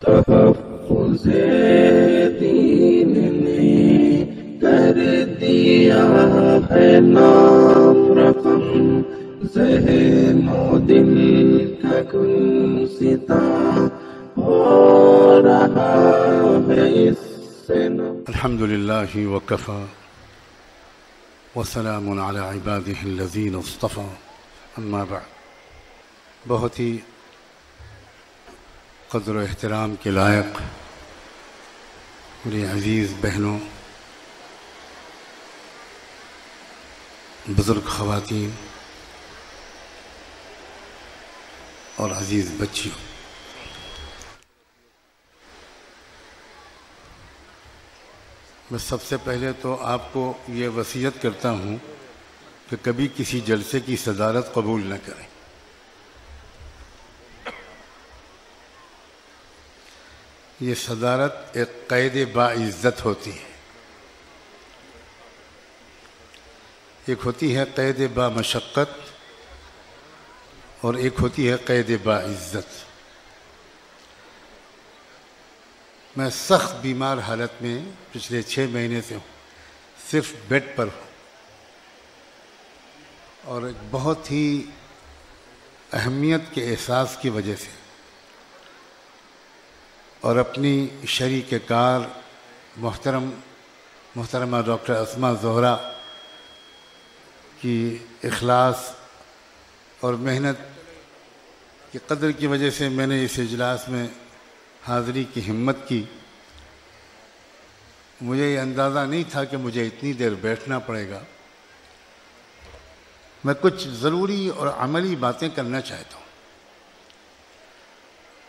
تحفظ دین نے کر دیا ہے نام رقم، ذہن و دل کا کن ستا ہو رہا ہے اس سے نم۔ الحمد للہ وکفی وسلام علی عبادہ الذین اصطفی، اما بعد۔ بہت ہی قدر و احترام کے لائق میری عزیز بہنوں، بزرگ خواتین اور عزیز بچیوں، میں سب سے پہلے تو آپ کو یہ وصیت کرتا ہوں کہ کبھی کسی جلسے کی صدارت قبول نہ کریں۔ یہ صدارت ایک قید باعزت ہوتی ہے، ایک ہوتی ہے قید بامشقت اور ایک ہوتی ہے قید باعزت۔ میں سخت بیمار حالت میں پچھلے 6 مہینے سے ہوں، صرف بیڈ پر ہوں، اور ایک بہت ہی اہمیت کے احساس کی وجہ سے اور اپنی شریک کار محترمہ ڈاکٹر اسماء زہرا کی اخلاص اور محنت کی قدر کی وجہ سے میں نے اس اجلاس میں حاضری کی ہمت کی۔ مجھے یہ اندازہ نہیں تھا کہ مجھے اتنی دیر بیٹھنا پڑے گا۔ میں کچھ ضروری اور عملی باتیں کرنا چاہتا ہوں۔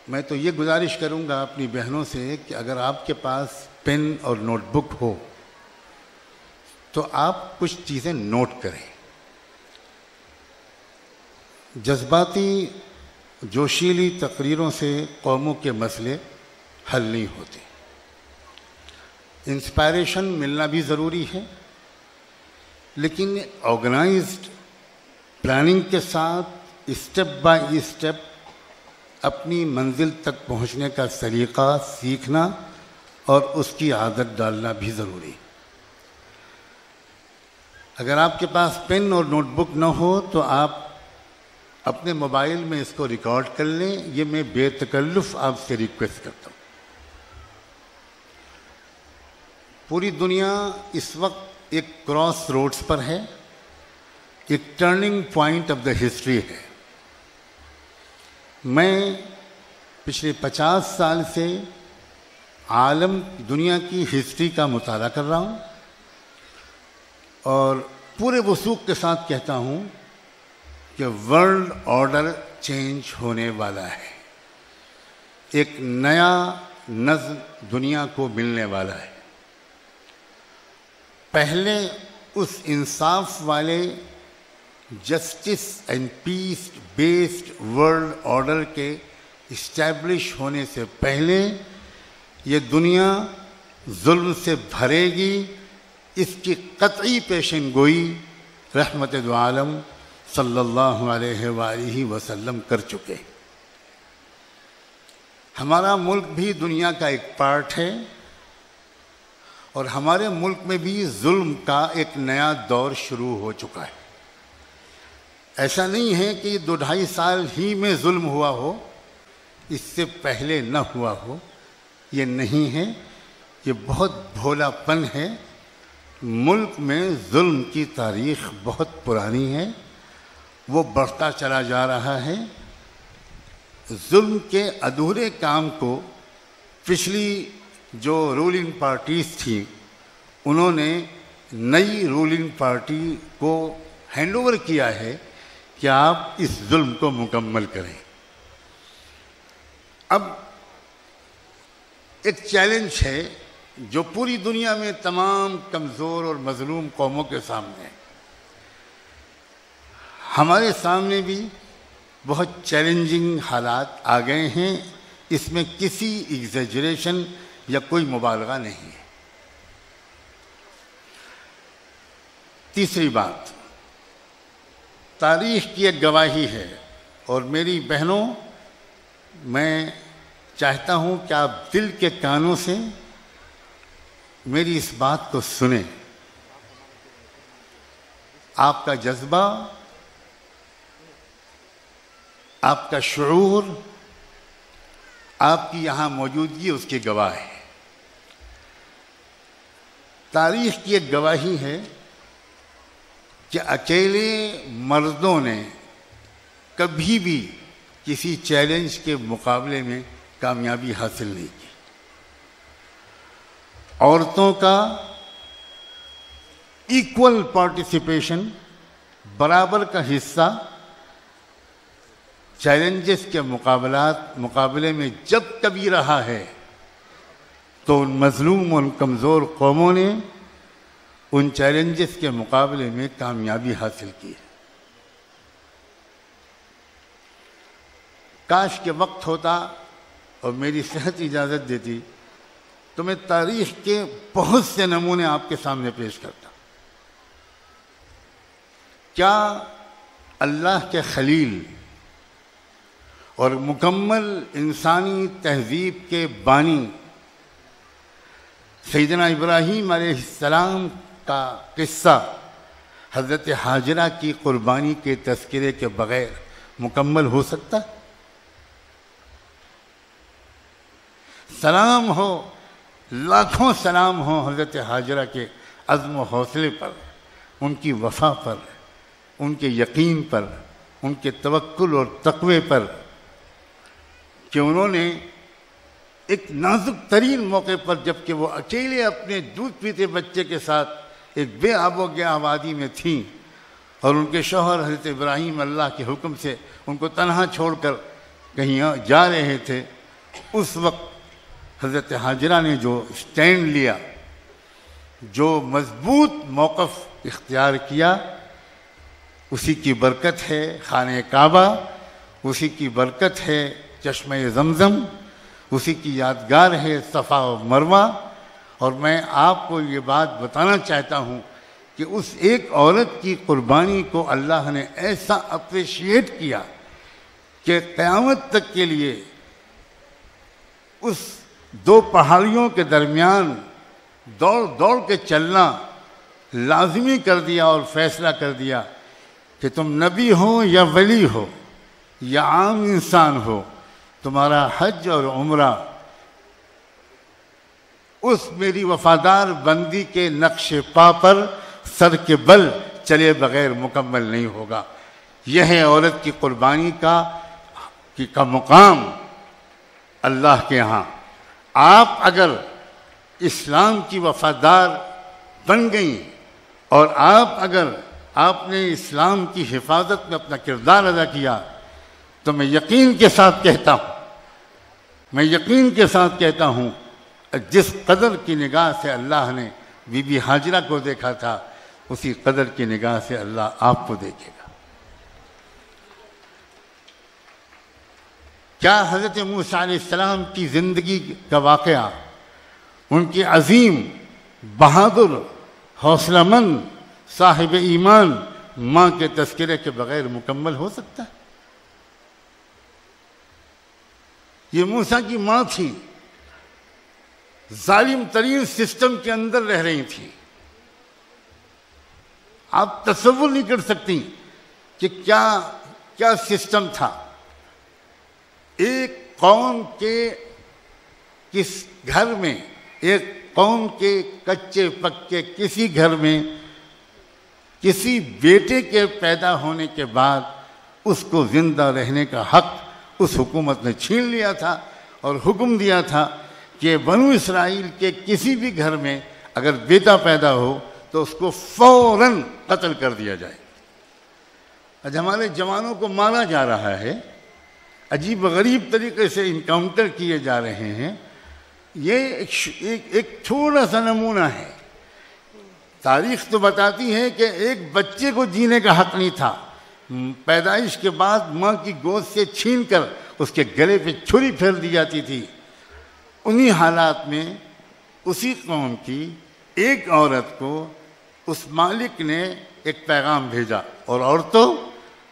میں تو یہ گزارش کروں گا اپنی بہنوں سے کہ اگر آپ کے پاس پین اور نوٹ بک ہو تو آپ کچھ چیزیں نوٹ کریں۔ جذباتی جوشیلی تقریروں سے قوموں کے مسئلے حل نہیں ہوتے۔ انسپائریشن ملنا بھی ضروری ہے، لیکن آرگنائزڈ پلاننگ کے ساتھ اسٹیپ بائی اسٹیپ اپنی منزل تک پہنچنے کا طریقہ سیکھنا اور اس کی عادت ڈالنا بھی ضروری ہے۔ اگر آپ کے پاس پین اور نوٹ بک نہ ہو تو آپ اپنے موبائل میں اس کو ریکارڈ کر لیں، یہ میں بے تکلف آپ سے ریکویسٹ کرتا ہوں۔ پوری دنیا اس وقت ایک کراس روڈز پر ہے، ایک turning point of the history ہے۔ میں پچھلے 50 سال سے دنیا کی ہسٹری کا مطالعہ کر رہا ہوں اور پورے وثوق کے ساتھ کہتا ہوں کہ ورلڈ آرڈر چینج ہونے والا ہے، ایک نیا نظم دنیا کو ملنے والا ہے۔ پہلے اس انصاف والے justice and peace based world order کے اسٹیبلش ہونے سے پہلے یہ دنیا ظلم سے بھرے گی، اس کی قطعی پیشن گوئی رحمت دو عالم صلی اللہ علیہ وآلہ وسلم کر چکے۔ ہمارا ملک بھی دنیا کا ایک پارٹ ہے اور ہمارے ملک میں بھی ظلم کا ایک نیا دور شروع ہو چکا ہے۔ ایسا نہیں ہے کہ یہ 2-2.5 سال ہی میں ظلم ہوا ہو، اس سے پہلے نہ ہوا ہو، یہ نہیں ہے، یہ بہت بھولا پن ہے۔ ملک میں ظلم کی تاریخ بہت پرانی ہے، وہ بڑھتا چلا جا رہا ہے۔ ظلم کے ادھورے کام کو پچھلی جو رولنگ پارٹیز تھیں انہوں نے نئی رولنگ پارٹی کو ہینڈ اوور کیا ہے کہ آپ اس ظلم کو مکمل کریں۔ اب ایک چیلنج ہے جو پوری دنیا میں تمام کمزور اور مظلوم قوموں کے سامنے ہے۔ ہمارے سامنے بھی بہت چیلنجنگ حالات آ گئے ہیں، اس میں کسی ایگزیجریشن یا کوئی مبالغہ نہیں ہے۔ تیسری بات، تاریخ کی ایک گواہی ہے، اور میری بہنوں، میں چاہتا ہوں کہ آپ دل کے کانوں سے میری اس بات کو سنیں. آپ کا جذبہ، آپ کا شعور، آپ کی یہاں موجودگی اس کی گواہ ہے. تاریخ کی ایک گواہی ہے کہ اکیلے مردوں نے کبھی بھی کسی چیلنج کے مقابلے میں کامیابی حاصل نہیں کی. عورتوں کا ایکول پارٹیسپیشن، برابر کا حصہ چیلنجز کے مقابلے میں جب کبھی رہا ہے تو ان مظلوم اور کمزور قوموں نے ان چیلنجز کے مقابلے میں کامیابی حاصل کی ہے. کاش کہ وقت ہوتا اور میری صحت اجازت دیتی تو میں تاریخ کے بہت سے نمونے آپ کے سامنے پیش کرتا. کیا اللہ کے خلیل اور مکمل انسانی تہذیب کے بانی سیدنا ابراہیم علیہ السلام کا قصہ حضرت ہاجرہ کی قربانی کے تذکرے کے بغیر مکمل ہو سکتا؟ سلام ہو، لاکھوں سلام ہو حضرت ہاجرہ کے عزم و حوصلے پر، ان کی وفا پر، ان کے یقین پر، ان کے توکل اور تقوی پر، کہ انہوں نے ایک نازک ترین موقع پر جبکہ وہ اکیلے اپنے دودھ پیتے بچے کے ساتھ ایک بے آب و گیا آبادی میں تھیں اور ان کے شوہر حضرت ابراہیم اللہ کے حکم سے ان کو تنہا چھوڑ کر کہیں جا رہے تھے، اس وقت حضرت ہاجرہ نے جو اسٹینڈ لیا، جو مضبوط موقف اختیار کیا، اسی کی برکت ہے خانہ کعبہ، اسی کی برکت ہے چشمہ زمزم، اسی کی یادگار ہے صفا و مروہ. اور میں آپ کو یہ بات بتانا چاہتا ہوں کہ اس ایک عورت کی قربانی کو اللہ نے ایسا اپریشیٹ کیا کہ قیامت تک کے لیے اس دو پہاڑیوں کے درمیان دوڑ کے چلنا لازمی کر دیا اور فیصلہ کر دیا کہ تم نبی ہو یا ولی ہو یا عام انسان ہو، تمہارا حج اور عمرہ اس میری وفادار بندی کے نقش پا پر سر کے بل چلے بغیر مکمل نہیں ہوگا. یہ ہے عورت کی قربانی کا مقام اللہ کے ہاں. آپ اگر اسلام کی وفادار بن گئیں اور آپ نے اسلام کی حفاظت میں اپنا کردار ادا کیا تو میں یقین کے ساتھ کہتا ہوں جس قدر کی نگاہ سے اللہ نے بی بی ہاجرہ کو دیکھا تھا اسی قدر کی نگاہ سے اللہ آپ کو دیکھے گا. کیا حضرت موسیٰ علیہ السلام کی زندگی کا واقعہ ان کی عظیم، بہادر، حوصلہ مند، صاحب ایمان ماں کے تذکرے کے بغیر مکمل ہو سکتا ہے؟ یہ موسیٰ کی ماں تھی، ظالم ترین سسٹم کے اندر رہ رہی تھی. آپ تصور نہیں کر سکتی کہ کیا سسٹم تھا. ایک قوم کے کس گھر میں، ایک قوم کے کچے پکے کسی گھر میں کسی بیٹے کے پیدا ہونے کے بعد اس کو زندہ رہنے کا حق اس حکومت نے چھین لیا تھا اور حکم دیا تھا کہ بنو اسرائیل کے کسی بھی گھر میں اگر بیٹا پیدا ہو تو اس کو فوراً قتل کر دیا جائے. آج ہمارے جوانوں کو مارا جا رہا ہے، عجیب و غریب طریقے سے انکاؤنٹر کیے جا رہے ہیں. یہ ایک تھوڑا سا نمونہ ہے. تاریخ تو بتاتی ہے کہ ایک بچے کو جینے کا حق نہیں تھا. پیدائش کے بعد ماں کی گود سے چھین کر اس کے گلے پہ چھری پھیر دی جاتی تھی. انہی حالات میں اسی قوم کی ایک عورت کو اس مالک نے ایک پیغام بھیجا. اور عورتوں،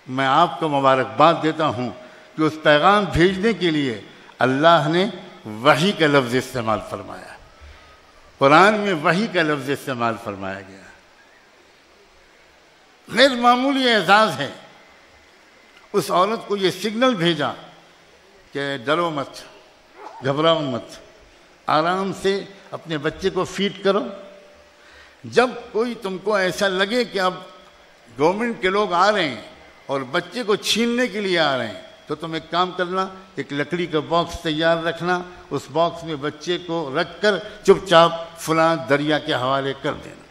میں آپ کو مبارکباد دیتا ہوں کہ اس پیغام بھیجنے کے لیے اللہ نے وحی کا لفظ استعمال فرمایا، قرآن میں وحی کا لفظ استعمال فرمایا گیا۔ غیر معمولی اعزاز ہے۔ اس عورت کو یہ سگنل بھیجا کہ ڈرو مت، گھبراؤ مت، آرام سے اپنے بچے کو فیڈ کرو۔ جب کوئی تم کو ایسا لگے کہ اب گورنمنٹ کے لوگ آ رہے ہیں اور بچے کو چھیننے کے لیے آ رہے ہیں، تو تم ایک کام کرنا، ایک لکڑی کا باکس تیار رکھنا، اس باکس میں بچے کو رکھ کر چپ چاپ فلاں دریا کے حوالے کر دینا۔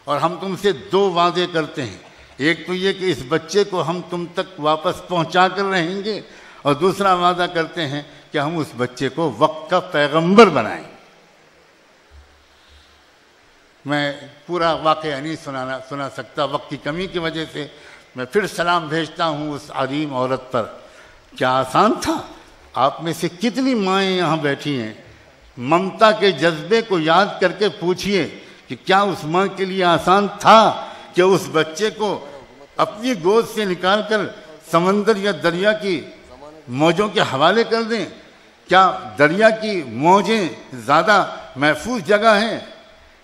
اور ہم تم سے 2 وعدے کرتے ہیں، ایک تو یہ کہ اس بچے کو ہم تم تک واپس پہنچا کر رہیں گے، اور دوسرا وعدہ کرتے ہیں کہ ہم اس بچے کو وقت کا پیغمبر بنائیں گے۔ میں پورا واقعہ نہیں سنا سکتا وقت کی کمی کی وجہ سے، میں پھر سلام بھیجتا ہوں اس عظیم عورت پر۔ کیا آسان تھا؟ آپ میں سے کتنی مائیں یہاں بیٹھی ہیں؟ ممتا کے جذبے کو یاد کر کے پوچھئے کہ کیا اس ماں کے لیے آسان تھا کہ اس بچے کو اپنی گود سے نکال کر سمندر یا دریا کی موجوں کے حوالے کر دیں؟ کیا دریا کی موجیں زیادہ محفوظ جگہ ہیں؟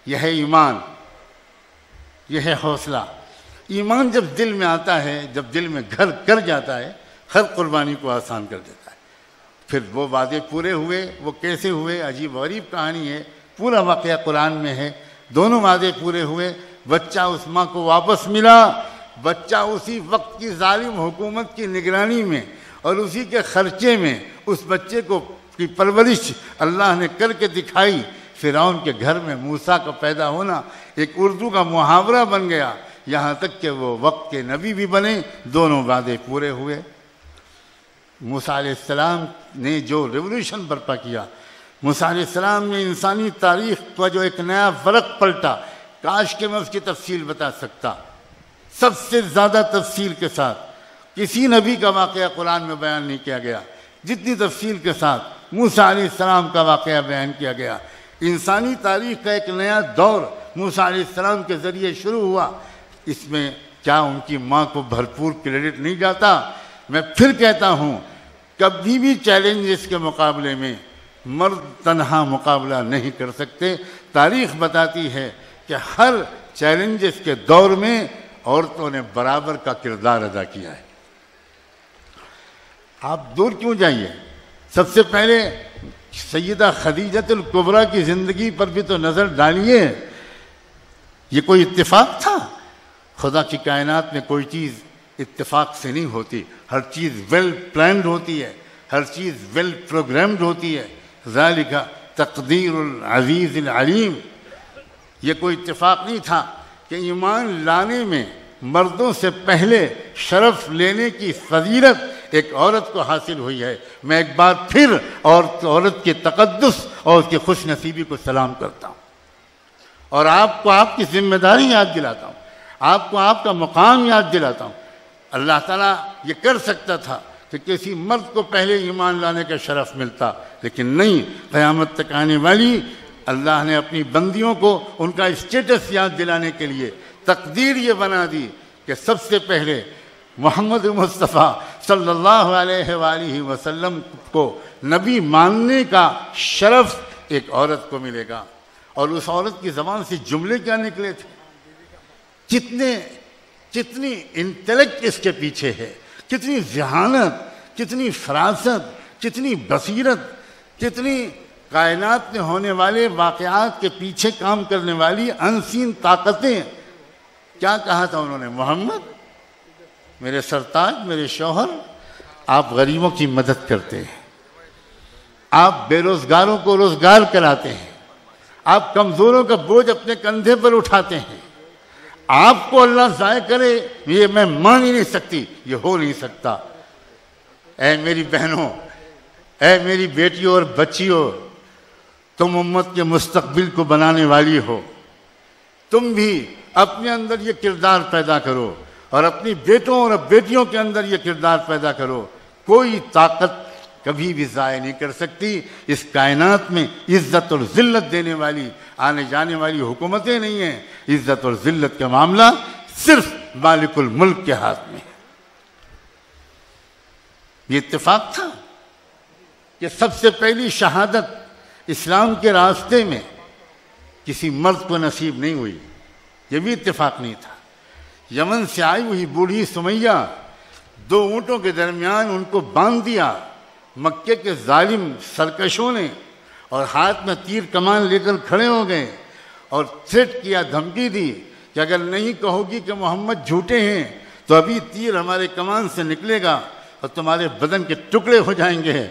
یہ ہے ایمان، یہ ہے حوصلہ۔ ایمان جب دل میں آتا ہے، جب دل میں گھر کر جاتا ہے، ہر قربانی کو آسان کر دیتا ہے۔ پھر وہ وعدے پورے ہوئے۔ وہ کیسے ہوئے؟ عجیب غریب کہانی ہے، پورا واقعہ قرآن میں ہے۔ دونوں وعدے پورے ہوئے، بچہ اس ماں کو واپس ملا۔ بچہ اسی وقت کی ظالم حکومت کی نگرانی میں اور اسی کے خرچے میں اس بچے کو کی پرورش اللہ نے کر کے دکھائی۔ فرعون کے گھر میں موسیٰ کا پیدا ہونا ایک اردو کا محاورہ بن گیا، یہاں تک کہ وہ وقت کے نبی بھی بنے۔ دونوں وعدے پورے ہوئے۔ موسیٰ علیہ السلام نے جو ریولوشن برپا کیا، موسیٰ علیہ السلام نے انسانی تاریخ کا جو ایک نیا ورق پلٹا، کاش کہ میں اس کی تفصیل بتا سکتا، سب سے زیادہ تفصیل کے ساتھ۔ کسی نبی کا واقعہ قرآن میں بیان نہیں کیا گیا جتنی تفصیل کے ساتھ موسیٰ علیہ السلام کا واقعہ بیان کیا گیا۔ انسانی تاریخ کا ایک نیا دور موسیٰ علیہ السلام کے ذریعے شروع ہوا۔ اس میں کیا ان کی ماں کو بھرپور کریڈٹ نہیں جاتا؟ میں پھر کہتا ہوں، کبھی بھی چیلنجز کے مقابلے میں مرد تنہا مقابلہ نہیں کر سکتے۔ تاریخ بتاتی ہے کہ ہر چیلنجز کے دور میں عورتوں نے برابر کا کردار ادا کیا ہے۔ آپ دور کیوں جائیے؟ سب سے پہلے سیدہ خدیجۃ الکبریٰ کی زندگی پر بھی تو نظر ڈالیے۔ یہ کوئی اتفاق تھا؟ خدا کی کائنات میں کوئی چیز اتفاق سے نہیں ہوتی، ہر چیز ویل پلانڈ ہوتی ہے، ہر چیز ویل پروگرامڈ ہوتی ہے۔ ذالک تقدیر العزیز العلیم۔ یہ کوئی اتفاق نہیں تھا کہ ایمان لانے میں مردوں سے پہلے شرف لینے کی فضیلت ایک عورت کو حاصل ہوئی ہے۔ میں ایک بار پھر عورت کے تقدس اور اس کی خوش نصیبی کو سلام کرتا ہوں، اور آپ کو آپ کی ذمہ داری یاد دلاتا ہوں، آپ کو آپ کا مقام یاد دلاتا ہوں۔ اللہ تعالیٰ یہ کر سکتا تھا کہ کسی مرد کو پہلے ایمان لانے کا شرف ملتا، لیکن نہیں۔ قیامت تک آنے والی اللہ نے اپنی بندیوں کو ان کا اسٹیٹس یاد دلانے کے لیے تقدیر یہ بنا دی کہ سب سے پہلے محمد مصطفیٰ صلی اللہ علیہ وآلہ وسلم کو نبی ماننے کا شرف ایک عورت کو ملے گا۔ اور اس عورت کی زبان سے جملے کیا نکلے تھے، کتنی انٹلیکٹ اس کے پیچھے ہے، کتنی ذہانت، کتنی فراست، کتنی بصیرت، کتنی کائنات میں ہونے والے واقعات کے پیچھے کام کرنے والی انسین طاقتیں۔ کیا کہا تھا انہوں نے؟ محمد میرے سرتاج، میرے شوہر، آپ غریبوں کی مدد کرتے ہیں، آپ بے روزگاروں کو روزگار کراتے ہیں، آپ کمزوروں کا بوجھ اپنے کندھے پر اٹھاتے ہیں۔ آپ کو اللہ ضائع کرے یہ میں مان ہی نہیں سکتی، یہ ہو نہیں سکتا۔ اے میری بہنوں، اے میری بیٹیوں اور بچیوں، تم امت کے مستقبل کو بنانے والی ہو، تم بھی اپنے اندر یہ کردار پیدا کرو اور اپنی بیٹوں اور بیٹیوں کے اندر یہ کردار پیدا کرو۔ کوئی طاقت کبھی بھی ضائع نہیں کر سکتی۔ اس کائنات میں عزت اور ذلت دینے والی آنے جانے والی حکومتیں نہیں ہیں، عزت اور ذلت کا معاملہ صرف مالک الملک کے ہاتھ میں ہے۔ یہ اتفاق تھا؟ کہ سب سے پہلی شہادت اسلام کے راستے میں کسی مرد کو نصیب نہیں ہوئی، یہ بھی اتفاق نہیں تھا۔ یمن سے آئی ہوئی بوڑھی سمیہ 2 اونٹوں کے درمیان ان کو باندھ دیا مکے کے ظالم سرکشوں نے، اور ہاتھ میں تیر کمان لے کر کھڑے ہو گئے اور تھریٹ کیا، دھمکی دی کہ اگر نہیں کہو گی کہ محمد جھوٹے ہیں تو ابھی تیر ہمارے کمان سے نکلے گا اور تمہارے بدن کے ٹکڑے ہو جائیں گے۔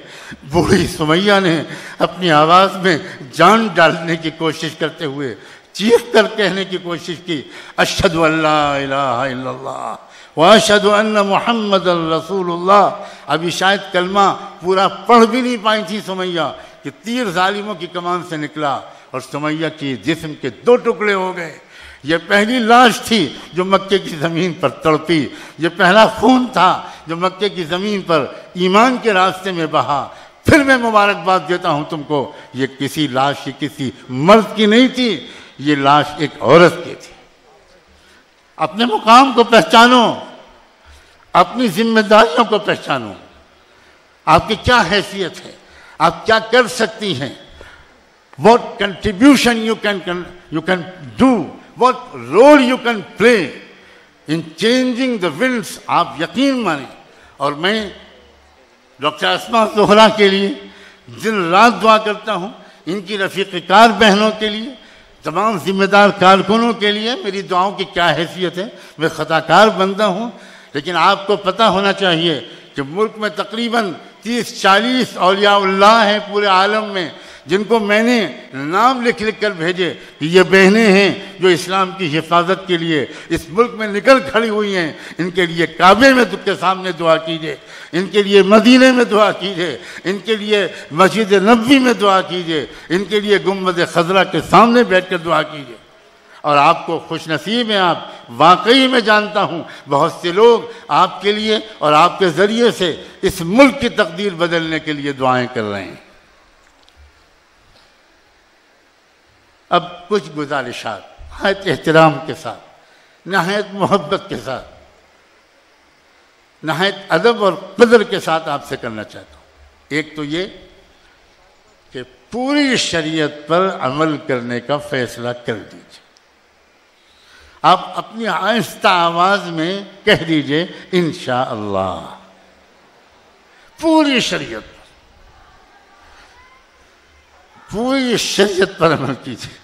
بوڑھی سمیہ نے اپنی آواز میں جان ڈالنے کی کوشش کرتے ہوئے چیخ کر کہنے کی کوشش کی، اشہد ان لا الہ الا اللہ واشہد ان محمد رسول اللہ۔ ابھی شاید کلمہ پورا پڑھ بھی نہیں پائی تھی سمیہ کہ تیر ظالموں کی کمان سے نکلا اور سمیہ کی جسم کے 2 ٹکڑے ہو گئے۔ یہ پہلی لاش تھی جو مکے کی زمین پر تڑپی، یہ پہلا خون تھا جو مکے کی زمین پر ایمان کے راستے میں بہا۔ پھر میں مبارکباد دیتا ہوں تم کو، یہ کسی لاش کی کسی مرد کی نہیں تھی، یہ لاش ایک عورت کی تھی۔ اپنے مقام کو پہچانو، اپنی ذمہ داریوں کو پہچانو، آپ کی کیا حیثیت ہے، آپ کیا کر سکتی ہیں، what contribution you can do, what role you can play in changing the winds۔ آپ یقین مانیں، اور میں ڈاکٹر اسماء زہرا کے لیے دن رات دعا کرتا ہوں، ان کی رفیق کار بہنوں کے لیے، تمام ذمہ دار کارکنوں کے لیے میری دعاؤں کی کیا حیثیت ہے۔ میں خطا کار بندہ ہوں، لیکن آپ کو پتہ ہونا چاہیے کہ ملک میں تقریباً 30-40 اولیاء اللہ ہیں پورے عالم میں، جن کو میں نے نام لکھ کر بھیجے کہ یہ بہنیں ہیں جو اسلام کی حفاظت کے لیے اس ملک میں نکل کھڑی ہوئی ہیں۔ ان کے لیے کعبے میں کے سامنے دعا کیجیے، ان کے لیے مدینے میں دعا کیجیے، ان کے لیے مسجد نبوی میں دعا کیجیے، ان کے لیے گنبد خضرا کے سامنے بیٹھ کر دعا کیجیے۔ اور آپ کو خوش نصیب ہیں، آپ واقعی میں جانتا ہوں بہت سے لوگ آپ کے لیے اور آپ کے ذریعے سے اس ملک کی تقدیر بدلنے کے لیے دعائیں کر رہے ہیں۔ اب کچھ گزارشات نہایت احترام کے ساتھ، نہایت محبت کے ساتھ، نہایت ادب اور قدر کے ساتھ آپ سے کرنا چاہتا ہوں۔ ایک تو یہ کہ پوری شریعت پر عمل کرنے کا فیصلہ کر دیجیے۔ آپ اپنی آہستہ آواز میں کہہ دیجئے انشاءاللہ، پوری شریعت پر، پوری شریعت پر عمل کیجئے۔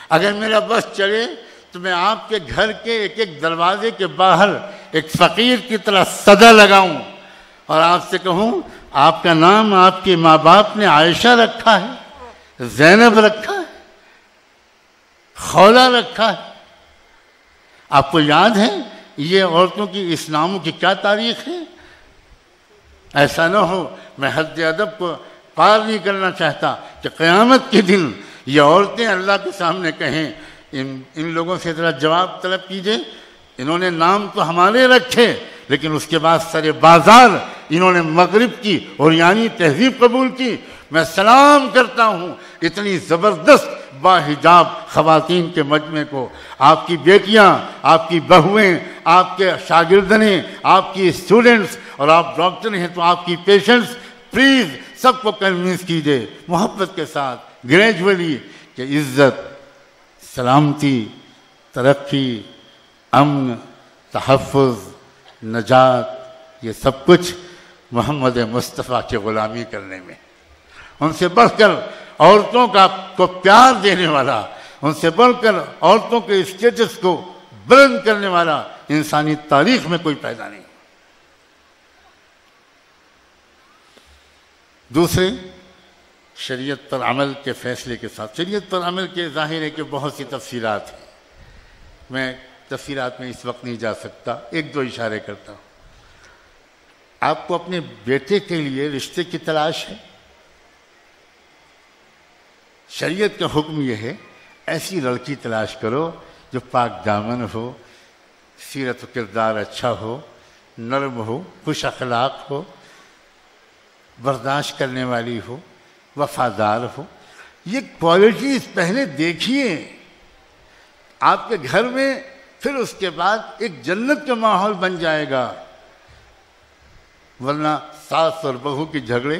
اگر میرا بس چلے تو میں آپ کے گھر کے ایک ایک دروازے کے باہر ایک فقیر کی طرح صدا لگاؤں اور آپ سے کہوں آپ کا نام آپ کے ماں باپ نے عائشہ رکھا ہے، زینب رکھا ہے، خولہ رکھا ہے۔ آپ کو یاد ہے یہ عورتوں کی اس ناموں کی کیا تاریخ ہے؟ ایسا نہ ہو، میں حد ادب کو پار نہیں کرنا چاہتا کہ قیامت کے دن یہ عورتیں اللہ کے سامنے کہیں ان لوگوں سے ذرا جواب طلب کیجئے، انہوں نے نام تو ہمارے رکھے لیکن اس کے بعد سر بازار انہوں نے مغرب کی اور یعنی تہذیب قبول کی۔ میں سلام کرتا ہوں اتنی زبردست باحجاب خواتین کے مجمع کو۔ آپ کی بیٹیاں، آپ کی بہویں، آپ کے شاگردنے، آپ کی اسٹوڈنٹس، اور آپ ڈاکٹر ہیں تو آپ کی پیشنٹس، پلیز سب کو کنوینس کیجئے محبت کے ساتھ، گریجولی، کہ عزت، سلامتی، ترقی، امن، تحفظ، نجات، یہ سب کچھ محمد مصطفیٰ کی غلامی کرنے میں۔ ان سے بڑھ کر عورتوں کو پیار دینے والا، ان سے بڑھ کر عورتوں کے اسٹیٹس کو بلند کرنے والا انسانی تاریخ میں کوئی پیدا نہیں۔ دوسرے، شریعت پر عمل کے فیصلے کے ساتھ، شریعت پر عمل کے ظاہر ہے کہ بہت سی تفصیلات ہیں، میں تفصیلات میں اس وقت نہیں جا سکتا، ایک دو اشارے کرتا ہوں۔ آپ کو اپنے بیٹے کے لیے رشتے کی تلاش ہے، شریعت کا حکم یہ ہے ایسی لڑکی تلاش کرو جو پاک دامن ہو، سیرت و کردار اچھا ہو، نرم ہو، خوش اخلاق ہو، برداشت کرنے والی ہو، وفادار ہو۔ یہ کوالٹیز پہلے دیکھیے آپ کے گھر میں، پھر اس کے بعد ایک جنت کا ماحول بن جائے گا۔ ورنہ ساس اور بہو کے جھگڑے،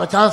50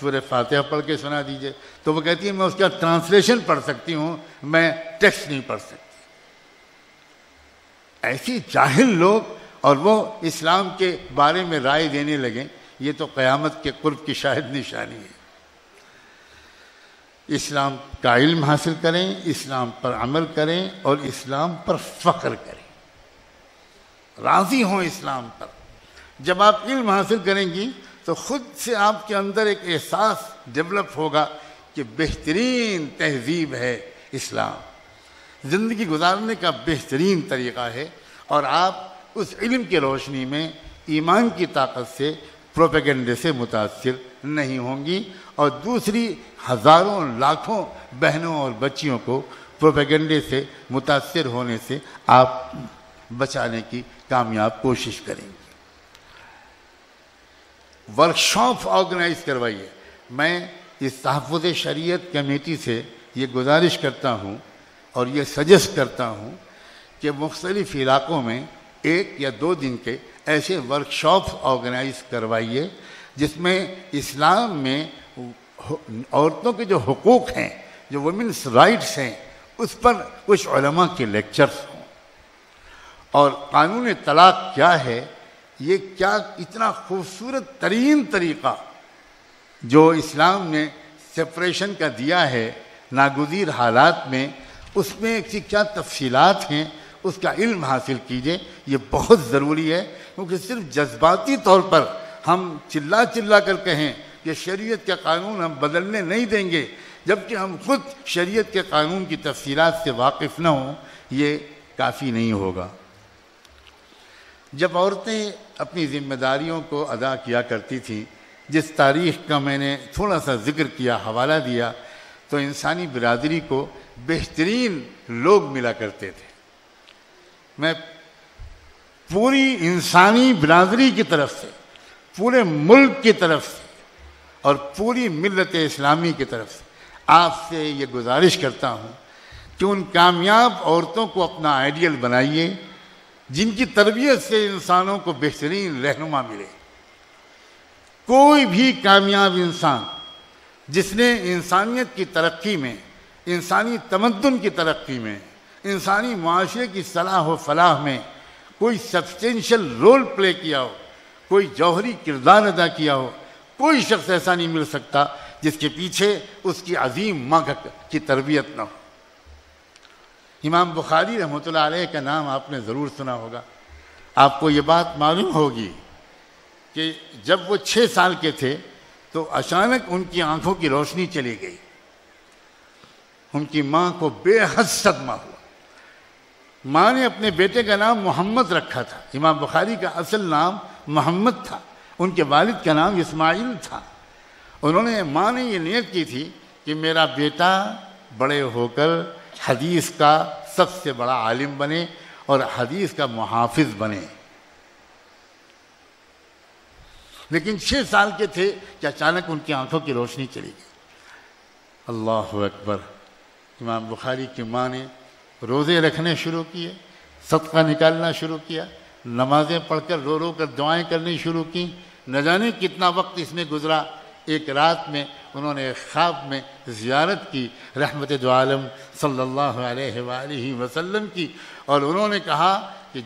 سورہ فاتحہ پڑھ کے سنا دیجئے، تو وہ کہتی ہے میں اس کا ٹرانسلیشن پڑھ سکتی ہوں، میں ٹیکسٹ نہیں پڑھ سکتی۔ ایسی جاہل لوگ اور وہ اسلام کے بارے میں رائے دینے لگیں، یہ تو قیامت کے قرب کی شاہد نشانی ہے۔ اسلام کا علم حاصل کریں، اسلام پر عمل کریں اور اسلام پر فخر کریں، راضی ہوں اسلام پر۔ جب آپ علم حاصل کریں گی تو خود سے آپ کے اندر ایک احساس ڈیولپ ہوگا کہ بہترین تہذیب ہے اسلام، زندگی گزارنے کا بہترین طریقہ ہے، اور آپ اس علم کی روشنی میں ایمان کی طاقت سے پروپیگنڈے سے متاثر نہیں ہوں گی، اور دوسری ہزاروں لاکھوں بہنوں اور بچیوں کو پروپیگنڈے سے متاثر ہونے سے آپ بچانے کی کامیاب کوشش کریں گے۔ ورکشاپ آرگنائز کروائیے۔ میں اس تحفظ شریعت کمیٹی سے یہ گزارش کرتا ہوں اور یہ سجیسٹ کرتا ہوں کہ مختلف علاقوں میں 1 یا 2 دن کے ایسے ورکشاپ آرگنائز کروائیے جس میں اسلام میں عورتوں کے جو حقوق ہیں، جو ویمنس رائٹس ہیں، اس پر کچھ علماء کے لیکچرز ہوں، اور قانون طلاق کیا ہے، یہ کیا اتنا خوبصورت ترین طریقہ جو اسلام نے سپریشن کا دیا ہے ناگزیر حالات میں، اس میں کیا تفصیلات ہیں، اس کا علم حاصل کیجئے۔ یہ بہت ضروری ہے، کیونکہ صرف جذباتی طور پر ہم چلا چلا کر کہیں کہ شریعت کا قانون ہم بدلنے نہیں دیں گے، جبکہ ہم خود شریعت کے قانون کی تفصیلات سے واقف نہ ہوں، یہ کافی نہیں ہوگا۔ جب عورتیں اپنی ذمہ داریوں کو ادا کیا کرتی تھیں، جس تاریخ کا میں نے تھوڑا سا ذکر کیا، حوالہ دیا، تو انسانی برادری کو بہترین لوگ ملا کرتے تھے۔ میں پوری انسانی برادری کی طرف سے، پورے ملک کی طرف سے اور پوری ملت اسلامی کی طرف سے آپ سے یہ گزارش کرتا ہوں کہ ان کامیاب عورتوں کو اپنا آئیڈیل بنائیے جن کی تربیت سے انسانوں کو بہترین رہنما ملے۔ کوئی بھی کامیاب انسان جس نے انسانیت کی ترقی میں، انسانی تمدن کی ترقی میں، انسانی معاشرے کی صلاح و فلاح میں کوئی سبسٹینشل رول پلے کیا ہو، کوئی جوہری کردار ادا کیا ہو، کوئی شخص ایسا نہیں مل سکتا جس کے پیچھے اس کی عظیم ماں کی تربیت نہ ہو۔ امام بخاری رحمۃ اللہ علیہ کا نام آپ نے ضرور سنا ہوگا۔ آپ کو یہ بات معلوم ہوگی کہ جب وہ 6 سال کے تھے تو اچانک ان کی آنکھوں کی روشنی چلی گئی۔ ان کی ماں کو بے حد صدمہ ہوا۔ ماں نے اپنے بیٹے کا نام محمد رکھا تھا۔ امام بخاری کا اصل نام محمد تھا، ان کے والد کا نام اسماعیل تھا۔ ماں نے یہ نیت کی تھی کہ میرا بیٹا بڑے ہو کر حدیث کا سب سے بڑا عالم بنے اور حدیث کا محافظ بنے۔ لیکن 6 سال کے تھے کہ اچانک ان کی آنکھوں کی روشنی چلی گئی۔ اللہ اکبر! امام بخاری کی ماں نے روزے رکھنے شروع کیے، صدقہ نکالنا شروع کیا، نمازیں پڑھ کر رو رو کر دعائیں کرنی شروع کی۔ نہ جانے کتنا وقت اس میں گزرا۔ ایک رات میں انہوں نے خواب میں زیارت کی رحمت دو عالم صلی اللہ علیہ وآلہ وسلم کی، اور انہوں نے کہا کہ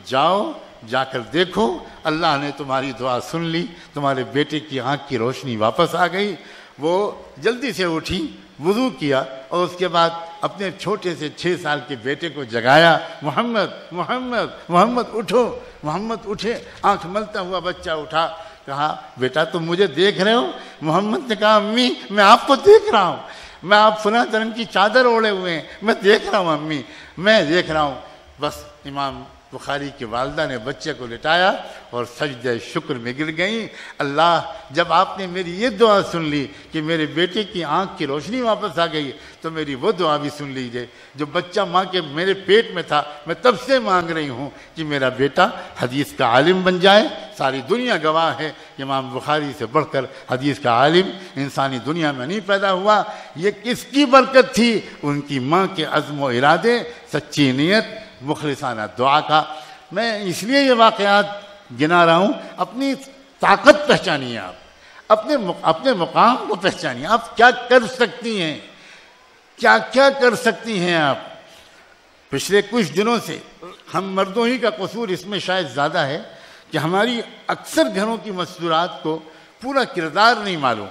جا کر دیکھو، اللہ نے تمہاری دعا سن لی، تمہارے بیٹے کی آنکھ کی روشنی واپس آ گئی۔ وہ جلدی سے اٹھی، وضو کیا، اور اس کے بعد اپنے چھوٹے سے 6 سال کے بیٹے کو جگایا، محمد محمد محمد اٹھو۔ محمد اٹھے، آنکھ ملتا ہوا بچہ اٹھا، کہا بیٹا تم مجھے دیکھ رہے ہو؟ محمد نے کہا امی میں آپ کو دیکھ رہا ہوں، میں آپ فلاں رنگ کی چادر اوڑے ہوئے ہیں، میں دیکھ رہا ہوں امی، میں دیکھ رہا ہوں۔ بس امام بخاری کی والدہ نے بچے کو لٹایا اور سجدہ شکر میں گر گئیں۔ اللہ، جب آپ نے میری یہ دعا سن لی کہ میرے بیٹے کی آنکھ کی روشنی واپس آ گئی، تو میری وہ دعا بھی سن لیجئے جو بچہ ماں کے میرے پیٹ میں تھا، میں تب سے مانگ رہی ہوں کہ میرا بیٹا حدیث کا عالم بن جائے۔ ساری دنیا گواہ ہے کہ امام بخاری سے بڑھ کر حدیث کا عالم انسانی دنیا میں نہیں پیدا ہوا۔ یہ کس کی برکت تھی؟ ان کی ماں کے عزم و ارادے، سچی نیت، مخلصانہ دعا کا۔ میں اس لیے یہ واقعات گنا رہا ہوں، اپنی طاقت پہچانیے آپ، اپنے مقام کو پہچانیے. آپ کیا کر سکتی ہیں, کیا کیا کر سکتی ہیں آپ. پچھلے کچھ دنوں سے ہم مردوں ہی کا قصور اس میں شاید زیادہ ہے کہ ہماری اکثر گھروں کی مستورات کو پورا کردار نہیں معلوم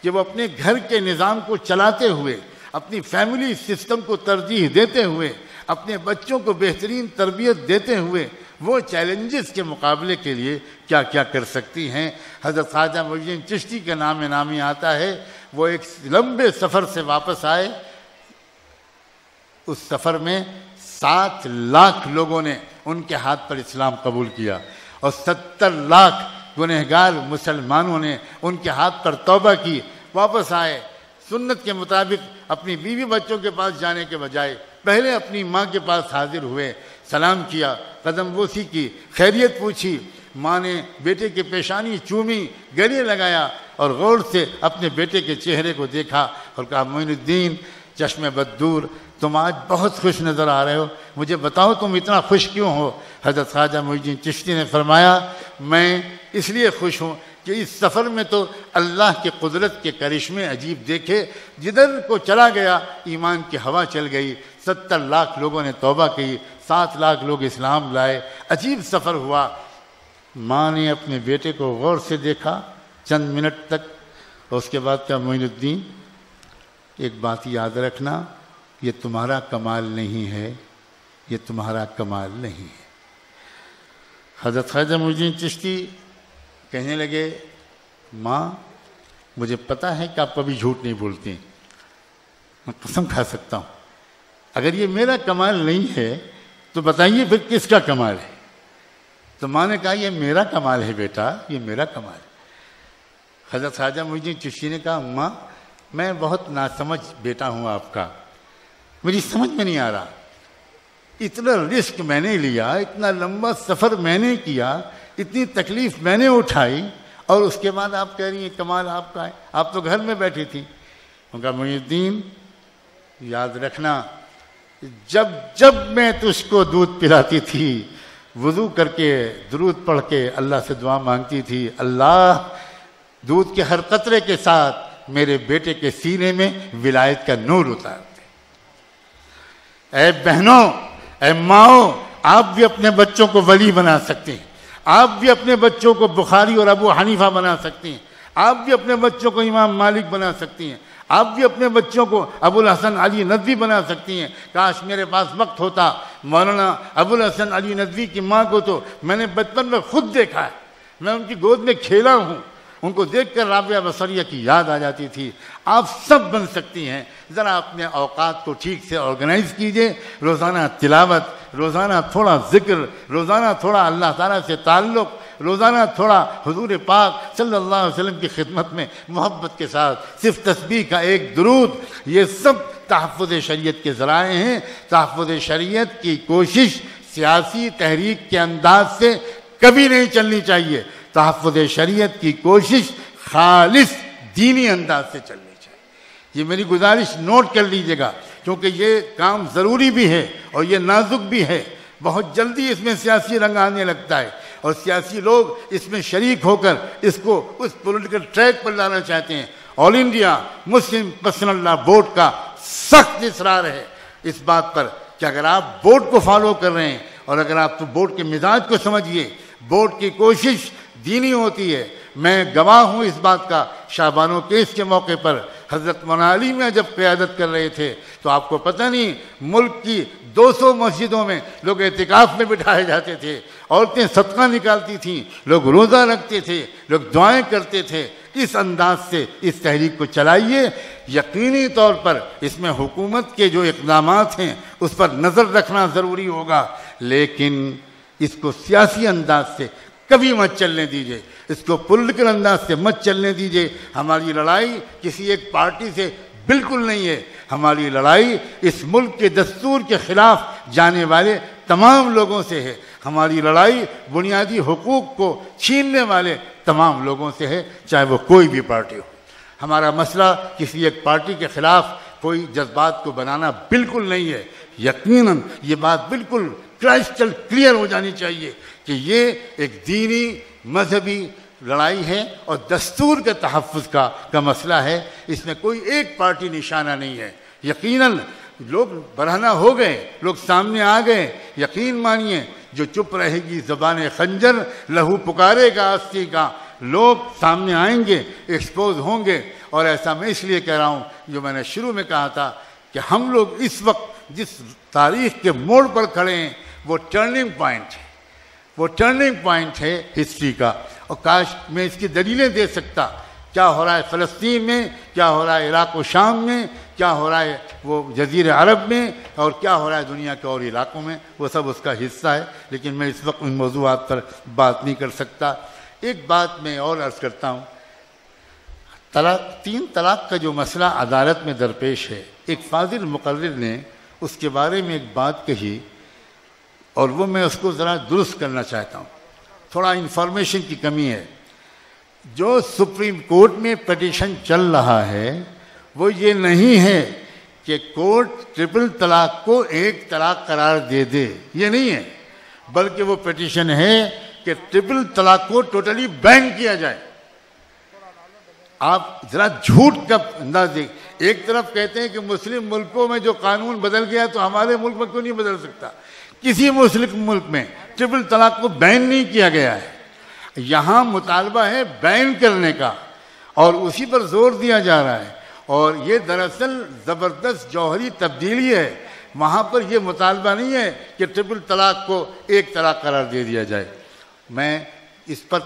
کہ وہ اپنے گھر کے نظام کو چلاتے ہوئے, اپنی فیملی سسٹم کو ترجیح دیتے ہوئے, اپنے بچوں کو بہترین تربیت دیتے ہوئے وہ چیلنجز کے مقابلے کے لیے کیا کیا کر سکتی ہیں. حضرت خواجہ معین الدین چشتی کا نام نامی آتا ہے. وہ ایک لمبے سفر سے واپس آئے. اس سفر میں 7 لاکھ لوگوں نے ان کے ہاتھ پر اسلام قبول کیا اور 70 لاکھ گنہگار مسلمانوں نے ان کے ہاتھ پر توبہ کی. واپس آئے, سنت کے مطابق اپنی بیوی بچوں کے پاس جانے کے بجائے پہلے اپنی ماں کے پاس حاضر ہوئے, سلام کیا, قدم بوسی کی, خیریت پوچھی. ماں نے بیٹے کی پیشانی چومی, گلے لگایا اور غور سے اپنے بیٹے کے چہرے کو دیکھا اور کہا, معین الدین چشم بد دور, تم آج بہت خوش نظر آ رہے ہو, مجھے بتاؤ تم اتنا خوش کیوں ہو. حضرت خواجہ معین الدین چشتی نے فرمایا, میں اس لیے خوش ہوں کہ اس سفر میں تو اللہ کی قدرت کے کرشمے عجیب دیکھے. جدھر کو چلا گیا ایمان کی ہوا چل گئی. 70 لاکھ لوگوں نے توبہ کی, 7 لاکھ لوگ اسلام لائے. عجیب سفر ہوا. ماں نے اپنے بیٹے کو غور سے دیکھا چند منٹ تک, اور اس کے بعد کہا, معین الدین ایک بات یاد رکھنا, یہ تمہارا کمال نہیں ہے, یہ تمہارا کمال نہیں ہے. حضرت خواجہ معین الدین چشتی کہنے لگے, ماں مجھے پتہ ہے کہ آپ کبھی جھوٹ نہیں بولتی, میں قسم کھا سکتا ہوں. اگر یہ میرا کمال نہیں ہے تو بتائیے پھر کس کا کمال ہے. تو ماں نے کہا, یہ میرا کمال ہے بیٹا, یہ میرا کمال ہے. حضرت خواجہ معین الدین چشتی نے کہا, ماں میں بہت ناسمجھ بیٹا ہوں آپ کا, مجھے سمجھ میں نہیں آ رہا. اتنا رسک میں نے لیا, اتنا لمبا سفر میں نے کیا, اتنی تکلیف میں نے اٹھائی, اور اس کے بعد آپ کہہ رہی ہیں کمال آپ کا ہے, آپ تو گھر میں بیٹھی تھی. ان کا, معین الدین یاد رکھنا, جب جب میں تجھ کو دودھ پلاتی تھی وضو کر کے درود پڑھ کے اللہ سے دعا مانگتی تھی, اللہ دودھ کے ہر قطرے کے ساتھ میرے بیٹے کے سینے میں ولایت کا نور اتار دے. اے بہنوں, اے ماؤں, آپ بھی اپنے بچوں کو ولی بنا سکتے ہیں, آپ بھی اپنے بچوں کو بخاری اور ابو حنیفہ بنا سکتی ہیں, آپ بھی اپنے بچوں کو امام مالک بنا سکتی ہیں, آپ بھی اپنے بچوں کو ابو الحسن علی ندوی بنا سکتی ہیں. کاش میرے پاس وقت ہوتا, مولانا ابو الحسن علی ندوی کی ماں کو تو میں نے بچپن میں خود دیکھا ہے, میں ان کی گود میں کھیلا ہوں, ان کو دیکھ کر رابعہ بصریہ کی یاد آ جاتی تھی. آپ سب بن سکتی ہیں. ذرا اپنے اوقات کو ٹھیک سے آرگنائز کیجئے, روزانہ تلاوت, روزانہ تھوڑا ذکر, روزانہ تھوڑا اللہ تعالیٰ سے تعلق, روزانہ تھوڑا حضور پاک صلی اللہ علیہ وسلم کی خدمت میں محبت کے ساتھ صرف تسبیح کا ایک درود. یہ سب تحفظ شریعت کے ذرائع ہیں. تحفظ شریعت کی کوشش سیاسی تحریک کے انداز سے کبھی نہیں چلنی چاہیے. تحفظ شریعت کی کوشش خالص دینی انداز سے چلنی چاہیے. یہ میری گزارش نوٹ کر لیجیے گا, کیونکہ یہ کام ضروری بھی ہے اور یہ نازک بھی ہے. بہت جلدی اس میں سیاسی رنگ آنے لگتا ہے اور سیاسی لوگ اس میں شریک ہو کر اس کو اس پولیٹیکل ٹریک پر لانا چاہتے ہیں. آل انڈیا مسلم پرسنل لا بورڈ کا سخت اصرار ہے اس بات پر کہ اگر آپ بورڈ کو فالو کر رہے ہیں اور اگر آپ تو بورڈ کے مزاج کو سمجھیے, بورڈ کی کوشش دینی ہوتی ہے. میں گواہ ہوں اس بات کا. شعبانوں کیس کے موقع پر حضرت مولانا علی میں جب قیادت کر رہے تھے تو آپ کو پتہ نہیں ملک کی 200 مسجدوں میں لوگ اعتکاف میں بٹھائے جاتے تھے, عورتیں صدقہ نکالتی تھیں, لوگ روزہ رکھتے تھے, لوگ دعائیں کرتے تھے. اس انداز سے اس تحریک کو چلائیے. یقینی طور پر اس میں حکومت کے جو اقدامات ہیں اس پر نظر رکھنا ضروری ہوگا, لیکن اس کو سیاسی انداز سے کبھی مت چلنے دیجیے, اس کو پولیٹیکل انداز سے مت چلنے دیجیے. ہماری لڑائی کسی ایک پارٹی سے بالکل نہیں ہے. ہماری لڑائی اس ملک کے دستور کے خلاف جانے والے تمام لوگوں سے ہے. ہماری لڑائی بنیادی حقوق کو چھیننے والے تمام لوگوں سے ہے, چاہے وہ کوئی بھی پارٹی ہو. ہمارا مسئلہ کسی ایک پارٹی کے خلاف کوئی جذبات کو بنانا بالکل نہیں ہے. یقیناً یہ بات بالکل کرائسٹل کلیئر ہو جانی چاہیے کہ یہ ایک دینی, مذہبی, لڑائی ہے اور دستور کے تحفظ کا مسئلہ ہے. اس میں کوئی ایک پارٹی نشانہ نہیں ہے. یقیناً لوگ برہنہ ہو گئے, لوگ سامنے آ گئے. یقین مانیے جو چپ رہے گی زبان خنجر, لہو پکارے گا آستی کا. لوگ سامنے آئیں گے, ایکسپوز ہوں گے. اور ایسا میں اس لیے کہہ رہا ہوں, جو میں نے شروع میں کہا تھا کہ ہم لوگ اس وقت جس تاریخ کے موڑ پر کھڑے ہیں وہ ٹرننگ پوائنٹ ہے, وہ ٹرننگ پوائنٹ ہے ہسٹری کا. اور کاش میں اس کی دلیلیں دے سکتا. کیا ہو رہا ہے فلسطین میں, کیا ہو رہا ہے عراق و شام میں, کیا ہو رہا ہے وہ جزیرہ عرب میں, اور کیا ہو رہا ہے دنیا کے اور علاقوں میں, وہ سب اس کا حصہ ہے. لیکن میں اس وقت ان موضوعات پر بات نہیں کر سکتا. ایک بات میں اور عرض کرتا ہوں, تین طلاق کا جو مسئلہ عدالت میں درپیش ہے, ایک فاضل مقرر نے اس کے بارے میں ایک بات کہی, اور وہ میں اس کو ذرا درست کرنا چاہتا ہوں. تھوڑا انفارمیشن کی کمی ہے. جو سپریم کورٹ میں پٹیشن چل رہا ہے وہ یہ نہیں ہے کہ کورٹ ٹرپل طلاق کو ایک طلاق قرار دے دے, یہ نہیں ہے. بلکہ وہ پٹیشن ہے کہ ٹرپل طلاق کو ٹوٹلی بین کیا جائے. آپ ذرا جھوٹ کا انداز دیں. ایک طرف کہتے ہیں کہ مسلم ملکوں میں جو قانون بدل گیا تو ہمارے ملک میں کیوں نہیں بدل سکتا. کسی مسلم ملک میں ٹرپل طلاق کو بین نہیں کیا گیا ہے. یہاں مطالبہ ہے بین کرنے کا, اور اسی پر زور دیا جا رہا ہے. اور یہ دراصل زبردست جوہری تبدیلی ہے. وہاں پر یہ مطالبہ نہیں ہے کہ ٹرپل طلاق کو ایک طلاق قرار دے دیا جائے. میں اس پر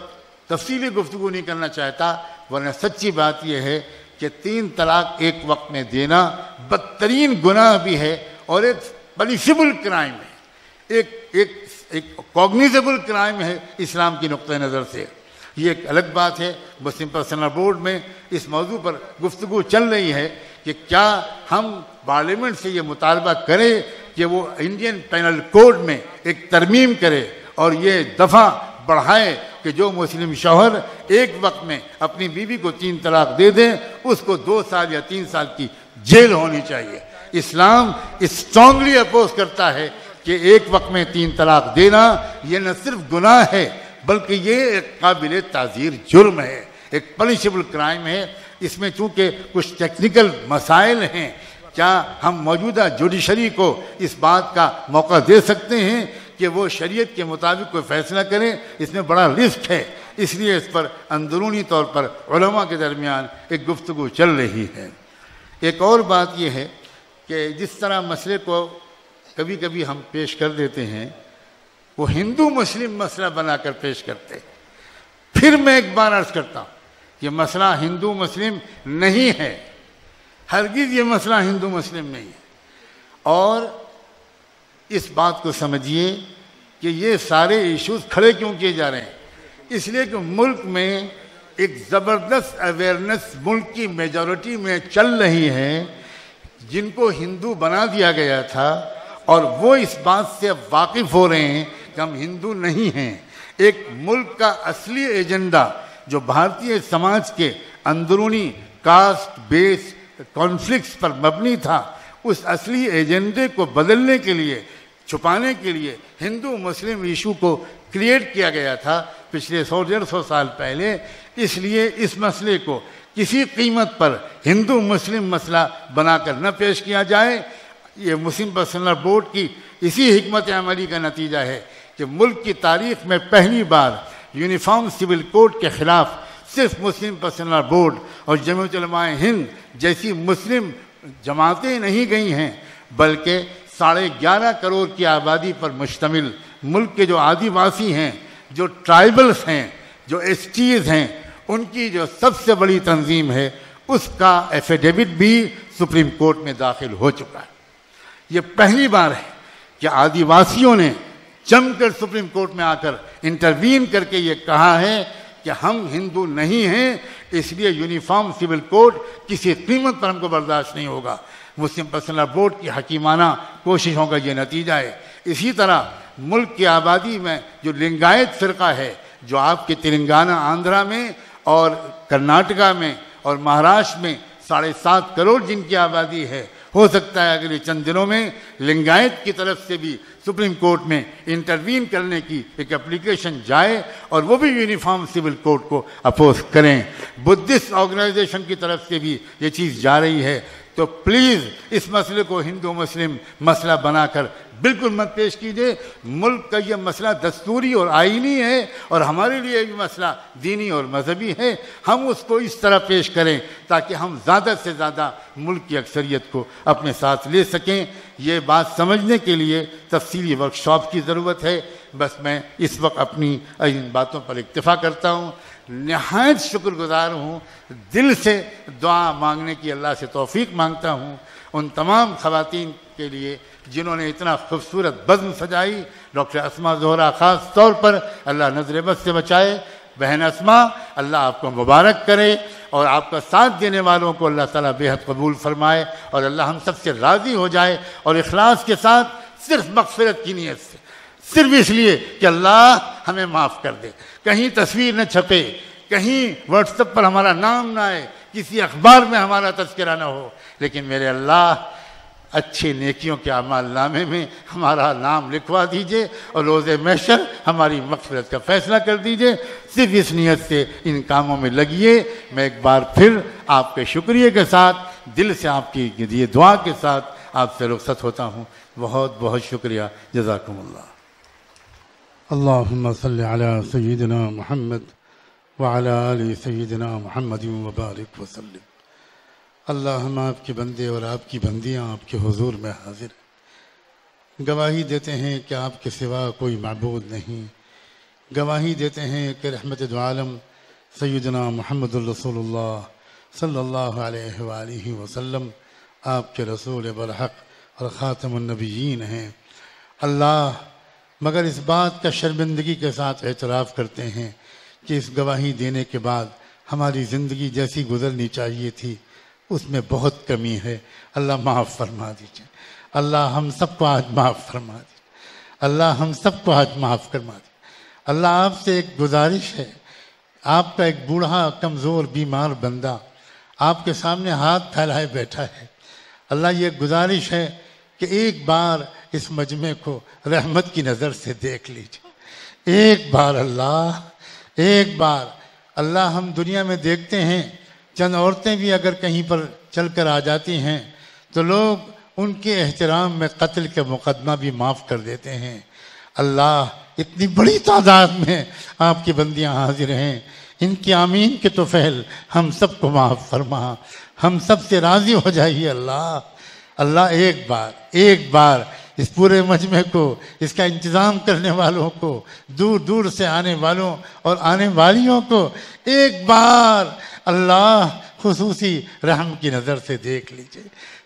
تفصیلی گفتگو نہیں کرنا چاہتا, ورنہ سچی بات یہ ہے کہ 3 طلاق ایک وقت میں دینا بدترین گناہ بھی ہے اور ایک پنشیبل کرائم ہے, ایک کوگنیزیبل کرائم ہے اسلام کی نقطہ نظر سے. یہ ایک الگ بات ہے. مسلم پرسنل بورڈ میں اس موضوع پر گفتگو چل رہی ہے کہ کیا ہم پارلیمنٹ سے یہ مطالبہ کریں کہ وہ انڈین پینل کوڈ میں ایک ترمیم کرے اور یہ دفعہ بڑھائے کہ جو مسلم شوہر ایک وقت میں اپنی بیوی کو 3 طلاق دے دیں اس کو 2 سال یا 3 سال کی جیل ہونی چاہیے. اسلام اسٹرانگلی اپوز کرتا ہے کہ ایک وقت میں 3 طلاق دینا یہ نہ صرف گناہ ہے بلکہ یہ ایک قابل تعزیر جرم ہے, ایک پنشیبل کرائم ہے. اس میں چونکہ کچھ ٹیکنیکل مسائل ہیں, کیا ہم موجودہ جوڈیشری کو اس بات کا موقع دے سکتے ہیں کہ وہ شریعت کے مطابق کوئی فیصلہ کریں؟ اس میں بڑا رسک ہے. اس لیے اس پر اندرونی طور پر علماء کے درمیان ایک گفتگو چل رہی ہے. ایک اور بات یہ ہے کہ جس طرح مسئلے کو کبھی کبھی ہم پیش کر دیتے ہیں وہ ہندو مسلم مسئلہ بنا کر پیش کرتے ہیں. پھر میں ایک بار عرض کرتا ہوں یہ مسئلہ ہندو مسلم نہیں ہے, ہرگز یہ مسئلہ ہندو مسلم نہیں ہے. اور اس بات کو سمجھیے کہ یہ سارے ایشوز کھڑے کیوں کیے جا رہے ہیں. اس لیے کہ ملک میں ایک زبردست اویئرنیس ملک کی میجورٹی میں چل رہی ہے جن کو ہندو بنا دیا گیا تھا, اور وہ اس بات سے اب واقف ہو رہے ہیں کہ ہم ہندو نہیں ہیں. ایک ملک کا اصلی ایجنڈا جو بھارتیہ سماج کے اندرونی کاسٹ بیس کانفلکٹس پر مبنی تھا, اس اصلی ایجنڈے کو بدلنے کے لیے, چھپانے کے لیے ہندو مسلم ایشو کو کریٹ کیا گیا تھا پچھلے 100-150 سال پہلے. اس لیے اس مسئلے کو کسی قیمت پر ہندو مسلم مسئلہ بنا کر نہ پیش کیا جائے. یہ مسلم پرسنل بورڈ کی اسی حکمت عملی کا نتیجہ ہے کہ ملک کی تاریخ میں پہلی بار یونیفارم سول کوڈ کے خلاف صرف مسلم پرسنل بورڈ اور جمعیت علماء ہند جیسی مسلم جماعتیں نہیں گئی ہیں, بلکہ 11.5 کروڑ کی آبادی پر مشتمل ملک کے جو آدیواسی ہیں, جو ٹرائبلز ہیں, جو ایس ٹیز ہیں, ان کی جو سب سے بڑی تنظیم ہے اس کا ایفیڈیوٹ بھی سپریم کورٹ میں داخل ہو چکا ہے. یہ پہلی بار ہے کہ آدیواسیوں نے جم کر سپریم کورٹ میں آ کر انٹروین کر کے یہ کہا ہے کہ ہم ہندو نہیں ہیں, اس لیے یونیفارم سول کوڈ کسی قیمت پر ہم کو برداشت نہیں ہوگا. مسلم پرسنل بورڈ کی حکیمانہ کوششوں کا یہ نتیجہ ہے. اسی طرح ملک کی آبادی میں جو لنگایت فرقہ ہے, جو آپ کے تلنگانہ آندھرا میں اور کرناٹکا میں اور مہاراشٹر میں 7.5 کروڑ جن کی آبادی ہے, ہو سکتا ہے اگلے چند دنوں میں لنگایت کی طرف سے بھی سپریم کورٹ میں انٹروین کرنے کی ایک اپلیکیشن جائے اور وہ بھی یونیفارم سول کوڈ کو اپوز کریں. بدھسٹ آرگنائزیشن کی طرف سے بھی یہ چیز جا رہی ہے. تو پلیز اس مسئلے کو ہندو مسلم مسئلہ بنا کر بالکل مت پیش کیجیے. ملک کا یہ مسئلہ دستوری اور آئینی ہے اور ہمارے لیے یہ مسئلہ دینی اور مذہبی ہے. ہم اس کو اس طرح پیش کریں تاکہ ہم زیادہ سے زیادہ ملک کی اکثریت کو اپنے ساتھ لے سکیں. یہ بات سمجھنے کے لیے تفصیلی ورکشاپ کی ضرورت ہے. بس میں اس وقت اپنی ان باتوں پر اکتفا کرتا ہوں. نہایت شکر گزار ہوں, دل سے دعا مانگنے کی اللہ سے توفیق مانگتا ہوں ان تمام خواتین کے لیے جنہوں نے اتنا خوبصورت بزم سجائی. ڈاکٹر اسما زہرا خاص طور پر اللہ نظر بد سے بچائے. بہن اسما, اللہ آپ کو مبارک کرے اور آپ کا ساتھ دینے والوں کو اللہ تعالیٰ بے حد قبول فرمائے اور اللہ ہم سب سے راضی ہو جائے اور اخلاص کے ساتھ صرف مغفرت کی نیت سے, صرف اس لیے کہ اللہ ہمیں معاف کر دے. کہیں تصویر نہ چھپے, کہیں واٹس ایپ پر ہمارا نام نہ آئے, کسی اخبار میں ہمارا تذکرہ نہ ہو, لیکن میرے اللہ اچھے نیکیوں کے اعمال نامے میں ہمارا نام لکھوا دیجئے اور روز محشر ہماری مغفرت کا فیصلہ کر دیجئے. صرف اس نیت سے ان کاموں میں لگیے. میں ایک بار پھر آپ کے شکریہ کے ساتھ, دل سے آپ کی یہ دعا کے ساتھ آپ سے رخصت ہوتا ہوں. بہت بہت شکریہ. جزاکم اللہ. اللہم صلی علی سیدنا محمد وعلی آل سیدنا محمد وبارک وسلم. اللہ ہم آپ کے بندے اور آپ کی بندیاں آپ کے حضور میں حاضر ہیں. گواہی دیتے ہیں کہ آپ کے سوا کوئی معبود نہیں. گواہی دیتے ہیں کہ رحمت دو عالم سیدنا محمد الرسول اللہ صلی اللہ علیہ وآلہ وسلم آپ کے رسول برحق اور خاتم النبیین ہیں. اللہ مگر اس بات کا شرمندگی کے ساتھ اعتراف کرتے ہیں کہ اس گواہی دینے کے بعد ہماری زندگی جیسی گزرنی چاہیے تھی اس میں بہت کمی ہے. اللہ معاف فرما دیجیے. اللہ ہم سب کو آج معاف فرما دیجیے. اللہ ہم سب کو آج معاف فرما دیجیے. اللہ آپ سے ایک گزارش ہے. آپ کا ایک بوڑھا کمزور بیمار بندہ آپ کے سامنے ہاتھ پھیلائے بیٹھا ہے. اللہ یہ گزارش ہے کہ ایک بار اس مجمع کو رحمت کی نظر سے دیکھ لیجیے. ایک بار اللہ, ایک بار اللہ. ہم دنیا میں دیکھتے ہیں چند عورتیں بھی اگر کہیں پر چل کر آ جاتی ہیں تو لوگ ان کے احترام میں قتل کا مقدمہ بھی معاف کر دیتے ہیں. اللہ اتنی بڑی تعداد میں آپ کی بندیاں حاضر ہیں, ان کی آمین کے طفیل ہم سب کو معاف فرما, ہم سب سے راضی ہو جائیے. اللہ اللہ ایک بار اس پورے مجمع کو, اس کا انتظام کرنے والوں کو, دور دور سے آنے والوں اور آنے والیوں کو ایک بار اللہ خصوصی رحم کی نظر سے دیکھ لیجئے.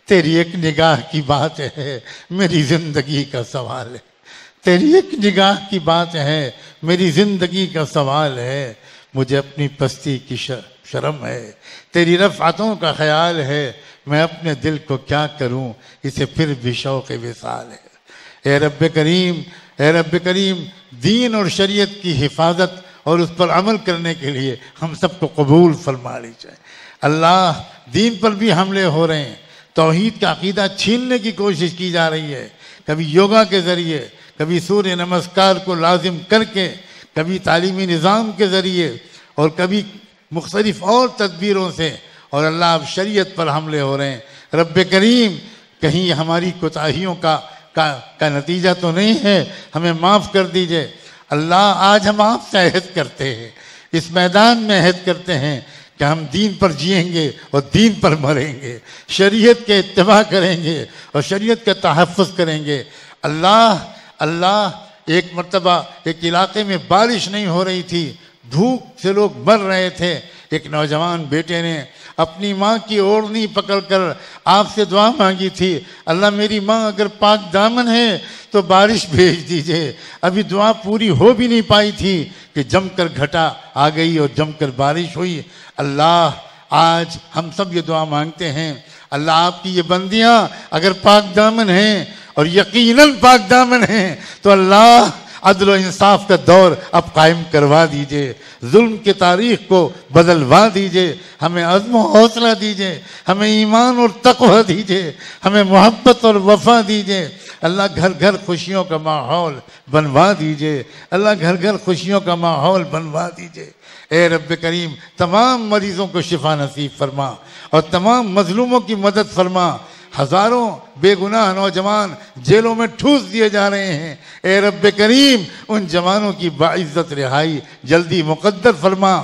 تیری ایک نگاہ کی بات ہے, میری زندگی کا سوال ہے. تیری ایک نگاہ کی بات ہے, میری زندگی کا سوال ہے. مجھے اپنی پستی کی شرم ہے, تیری رفعتوں کا خیال ہے. میں اپنے دل کو کیا کروں, اسے پھر بھی شوق وصال ہے. اے رب کریم, اے رب کریم, دین اور شریعت کی حفاظت اور اس پر عمل کرنے کے لیے ہم سب کو قبول فرما لیجیے. اللہ دین پر بھی حملے ہو رہے ہیں, توحید کا عقیدہ چھیننے کی کوشش کی جا رہی ہے. کبھی یوگا کے ذریعے, کبھی سوریہ نمسکار کو لازم کر کے, کبھی تعلیمی نظام کے ذریعے اور کبھی مختلف اور تدبیروں سے, اور اللہ اب شریعت پر حملے ہو رہے ہیں. رب کریم کہیں ہماری کوتاہیوں کا نتیجہ تو نہیں ہے, ہمیں معاف کر دیجئے. اللہ آج ہم آپ سے عہد کرتے ہیں, اس میدان میں عہد کرتے ہیں کہ ہم دین پر جئیں گے اور دین پر مریں گے, شریعت کے اتباع کریں گے اور شریعت کا تحفظ کریں گے. اللہ ایک مرتبہ ایک علاقے میں بارش نہیں ہو رہی تھی, دھوپ سے لوگ مر رہے تھے. ایک نوجوان بیٹے نے اپنی ماں کی اوڑھنی پکڑ کر آپ سے دعا مانگی تھی, اللہ میری ماں اگر پاک دامن ہے تو بارش بھیج دیجئے. ابھی دعا پوری ہو بھی نہیں پائی تھی کہ جم کر گھٹا آ گئی اور جم کر بارش ہوئی. اللہ آج ہم سب یہ دعا مانگتے ہیں, اللہ آپ کی یہ بندیاں اگر پاک دامن ہیں اور یقیناً پاک دامن ہیں تو اللہ عدل و انصاف کا دور اب قائم کروا دیجئے، ظلم کی تاریخ کو بدلوا دیجئے، ہمیں عزم و حوصلہ دیجئے، ہمیں ایمان اور تقوی دیجئے، ہمیں محبت اور وفا دیجئے۔ اللہ گھر گھر خوشیوں کا ماحول بنوا دیجئے، اللہ گھر گھر خوشیوں کا ماحول بنوا دیجئے۔ اے رب کریم تمام مریضوں کو شفا نصیب فرما اور تمام مظلوموں کی مدد فرما۔ ہزاروں بے گناہ نوجوان جیلوں میں ٹھوس دیے جا رہے ہیں، اے رب کریم ان جوانوں کی باعزت رہائی جلدی مقدر فرما۔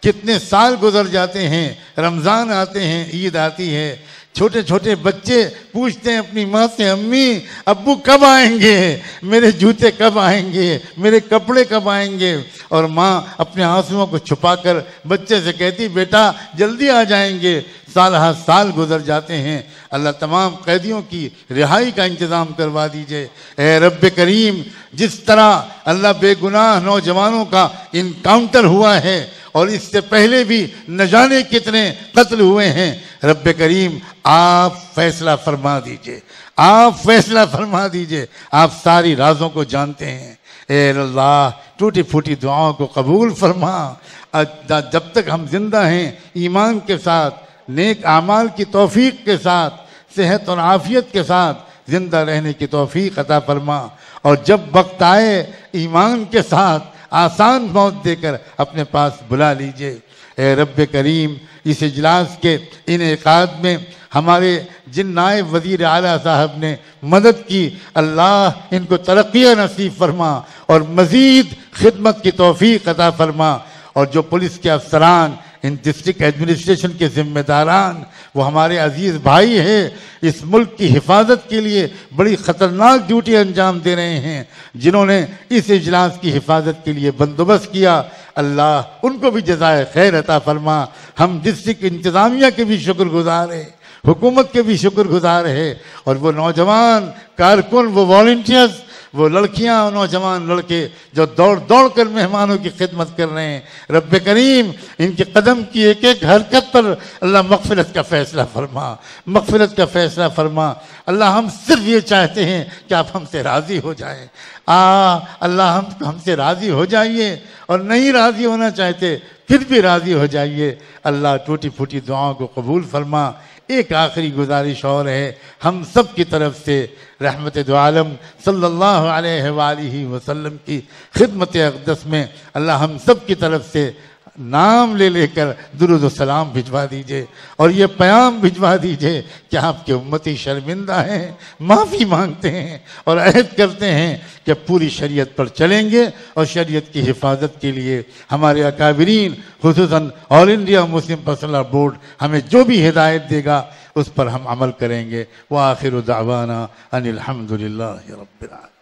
کتنے سال گزر جاتے ہیں، رمضان آتے ہیں، عید آتی ہے، چھوٹے چھوٹے بچے پوچھتے ہیں اپنی ماں سے، امی ابو کب آئیں گے، میرے جوتے کب آئیں گے، میرے کپڑے کب آئیں گے، اور ماں اپنے آنسوؤں کو چھپا کر بچے سے کہتی بیٹا جلدی آ جائیں گے۔ سال ہر سال گزر جاتے ہیں، اللہ تمام قیدیوں کی رہائی کا انتظام کروا دیجئے۔ اے رب کریم جس طرح اللہ بے گناہ نوجوانوں کا انکاؤنٹر ہوا ہے اور اس سے پہلے بھی نہ جانے کتنے قتل ہوئے ہیں، رب کریم آپ فیصلہ فرما دیجئے، آپ فیصلہ فرما دیجئے، آپ ساری رازوں کو جانتے ہیں۔ اے اللہ ٹوٹی پھوٹی دعاؤں کو قبول فرما۔ جب تک ہم زندہ ہیں ایمان کے ساتھ، نیک اعمال کی توفیق کے ساتھ، صحت اور عافیت کے ساتھ زندہ رہنے کی توفیق عطا فرما، اور جب وقت آئے ایمان کے ساتھ آسان موت دے کر اپنے پاس بلا لیجئے۔ اے رب کریم اس اجلاس کے انعقاد میں ہمارے جن نائب وزیر اعلیٰ صاحب نے مدد کی، اللہ ان کو ترقیاں نصیب فرما اور مزید خدمت کی توفیق عطا فرما، اور جو پولیس کے افسران، ان ڈسٹرکٹ ایڈمنسٹریشن کے ذمہ داران، وہ ہمارے عزیز بھائی ہیں، اس ملک کی حفاظت کے لیے بڑی خطرناک ڈیوٹی انجام دے رہے ہیں، جنہوں نے اس اجلاس کی حفاظت کے لیے بندوبست کیا، اللہ ان کو بھی جزائے خیر عطا فرما۔ ہم ڈسٹرکٹ انتظامیہ کے بھی شکر گزار ہیں، حکومت کے بھی شکر گزار ہے، اور وہ نوجوان کارکن، وہ والنٹیئرز، وہ لڑکیاں اور نوجوان لڑکے جو دوڑ دوڑ کر مہمانوں کی خدمت کر رہے ہیں، رب کریم ان کے قدم کی ایک ایک حرکت پر اللہ مغفرت کا فیصلہ فرما، مغفرت کا فیصلہ فرما۔ اللہ ہم صرف یہ چاہتے ہیں کہ آپ ہم سے راضی ہو جائیں، اللہ ہم سے راضی ہو جائیے، اور نہیں راضی ہونا چاہتے پھر بھی راضی ہو جائیے۔ اللہ ٹوٹی پھوٹی دعاؤں کو قبول فرما۔ ایک آخری گزارش اور ہے، ہم سب کی طرف سے رحمت دو عالم صلی اللہ علیہ وآلہ وسلم کی خدمت اقدس میں اللہ ہم سب کی طرف سے نام لے لے کر درود و سلام بھجوا دیجئے، اور یہ پیام بھجوا دیجئے کہ آپ کے امتی شرمندہ ہیں، معافی مانگتے ہیں اور عہد کرتے ہیں کہ پوری شریعت پر چلیں گے، اور شریعت کی حفاظت کے لیے ہمارے اکابرین خصوصاً آل انڈیا مسلم پرسنل بورڈ ہمیں جو بھی ہدایت دے گا اس پر ہم عمل کریں گے۔ وآخر دعوانا ان الحمدللہ رب العالمین۔